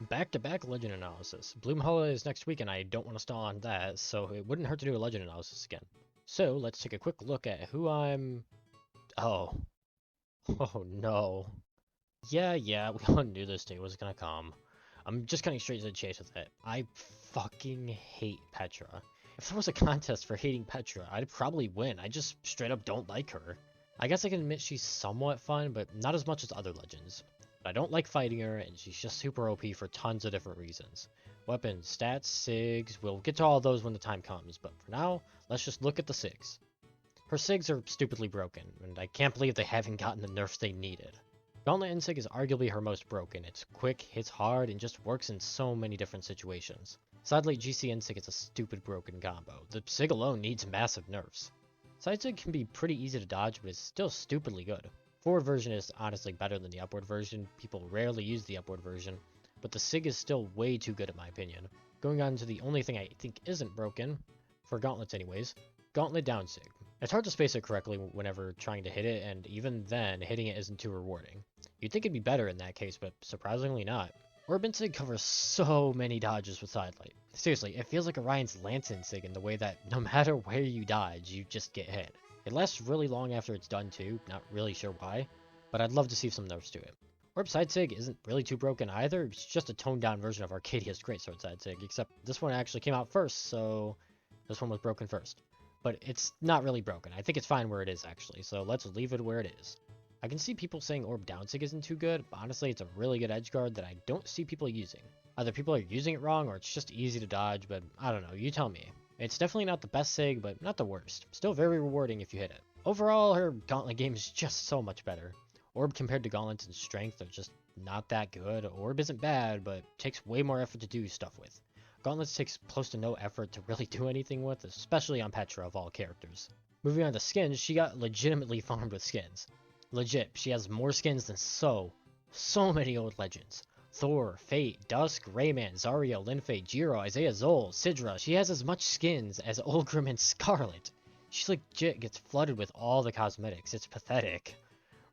Back-to-back legend analysis. Bloomhalla is next week and I don't want to stall on that, so it wouldn't hurt to do a legend analysis again. So let's take a quick look at who I'm... Oh. Oh no. Yeah, we all knew this day was gonna come. I'm just cutting straight to the chase with it. I fucking hate Petra. If there was a contest for hating Petra, I'd probably win. I just straight up don't like her. I guess I can admit she's somewhat fun, but not as much as other legends. But I don't like fighting her, and she's just super OP for tons of different reasons. Weapons, stats, SIGs, we'll get to all those when the time comes, but for now, let's just look at the SIGs. Her SIGs are stupidly broken, and I can't believe they haven't gotten the nerfs they needed. Gauntlet Insig is arguably her most broken. It's quick, hits hard, and just works in so many different situations. Sadly, GC Insig is a stupid broken combo. The SIG alone needs massive nerfs. Side SIG can be pretty easy to dodge, but it's still stupidly good. Forward version is honestly better than the upward version. People rarely use the upward version, but the SIG is still way too good in my opinion. Going on to the only thing I think isn't broken, for gauntlets anyways, Gauntlet Down SIG. It's hard to space it correctly whenever trying to hit it, and even then, hitting it isn't too rewarding. You'd think it'd be better in that case, but surprisingly not. Orb Sig covers so many dodges with Sidelight. Seriously, it feels like Orion's Lance Sig in the way that no matter where you dodge, you just get hit. It lasts really long after it's done too, not really sure why, but I'd love to see some nerfs to it. Orb Side Sig isn't really too broken either, it's just a toned down version of Arcadia's Greatsword Side Sig, except this one actually came out first, so this one was broken first. But it's not really broken. I think it's fine where it is actually, so let's leave it where it is. I can see people saying Orb Down Sig isn't too good, but honestly it's a really good edge guard that I don't see people using. Either people are using it wrong or it's just easy to dodge, but I don't know, you tell me. It's definitely not the best Sig, but not the worst. Still very rewarding if you hit it. Overall, her Gauntlet game is just so much better. Orb compared to Gauntlets in strength are just not that good. Orb isn't bad, but takes way more effort to do stuff with. Gauntlets takes close to no effort to really do anything with, especially on Petra of all characters. Moving on to skins, she got legitimately farmed with skins. Legit, she has more skins than so many old legends. Thor, Fate, Dusk, Rayman, Zarya, Linfei, Jiro, Isaiah Zol, Sidra. She has as much skins as Ulgrim and Scarlet. She legit gets flooded with all the cosmetics. It's pathetic.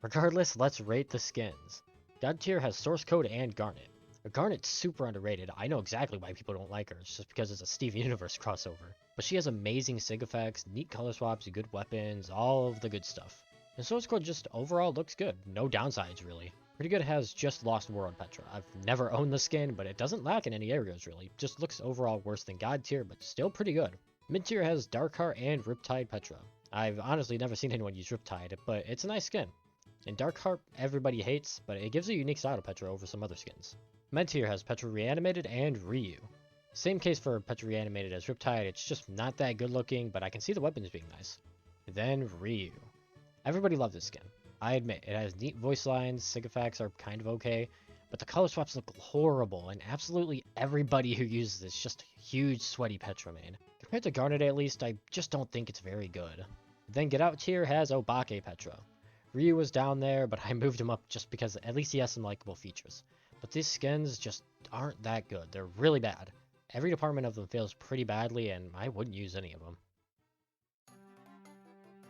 Regardless, let's rate the skins. God tier has Source Code and Garnet. Garnet's super underrated. I know exactly why people don't like her. It's just because it's a Steven Universe crossover. But she has amazing sig effects, neat color swaps, good weapons, all of the good stuff. And Source Code just overall looks good. No downsides, really. Pretty Good has just Lost World Petra. I've never owned the skin, but it doesn't lack in any areas, really. Just looks overall worse than God tier, but still pretty good. Mid tier has Darkheart and Riptide Petra. I've honestly never seen anyone use Riptide, but it's a nice skin. And Darkheart everybody hates, but it gives a unique style to Petra over some other skins. Med tier has Petra Reanimated and Ryu. Same case for Petra Reanimated as Riptide, it's just not that good looking, but I can see the weapons being nice. Then Ryu. Everybody loves this skin. I admit, it has neat voice lines, sig effects are kind of okay, but the color swaps look horrible, and absolutely everybody who uses this is just a huge sweaty Petra main. Compared to Garnet at least, I just don't think it's very good. Then Get Out tier has Obake Petra. Ryu was down there, but I moved him up just because at least he has some likable features. But these skins just aren't that good. They're really bad. Every department of them fails pretty badly, and I wouldn't use any of them.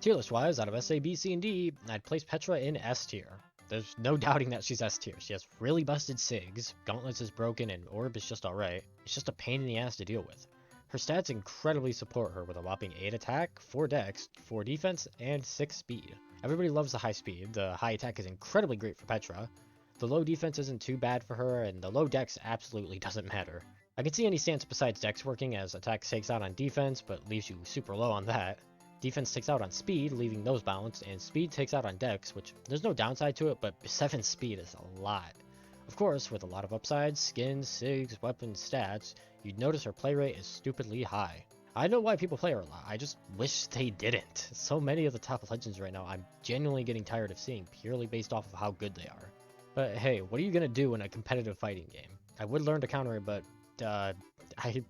Tier list wise, out of S, A, B, C, and D, I'd place Petra in S tier. There's no doubting that she's S tier. She has really busted SIGs, Gauntlets is broken, and Orb is just alright. It's just a pain in the ass to deal with. Her stats incredibly support her with a whopping 8 attack, 4 dex, 4 defense, and 6 speed. Everybody loves the high speed. The high attack is incredibly great for Petra. The low defense isn't too bad for her, and the low dex absolutely doesn't matter. I can see any stance besides dex working, as attack takes out on defense, but leaves you super low on that. Defense takes out on speed, leaving those balanced, and speed takes out on dex, which there's no downside to it, but 7 speed is a lot. Of course, with a lot of upsides, skins, sigs, weapons, stats, you'd notice her play rate is stupidly high. I know why people play her a lot, I just wish they didn't. So many of the top legends right now I'm genuinely getting tired of seeing purely based off of how good they are. But hey, what are you gonna do in a competitive fighting game? I would learn to counter it, but I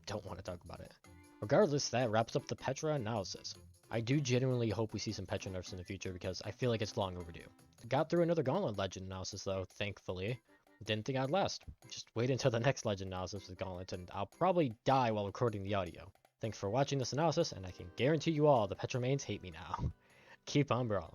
don't want to talk about it. Regardless, that wraps up the Petra analysis. I do genuinely hope we see some Petra nerfs in the future because I feel like it's long overdue. Got through another Gauntlet Legend analysis though, thankfully. Didn't think I'd last. Just wait until the next Legend analysis with Gauntlet and I'll probably die while recording the audio. Thanks for watching this analysis, and I can guarantee you all the Petra mains hate me now. Keep on brawling.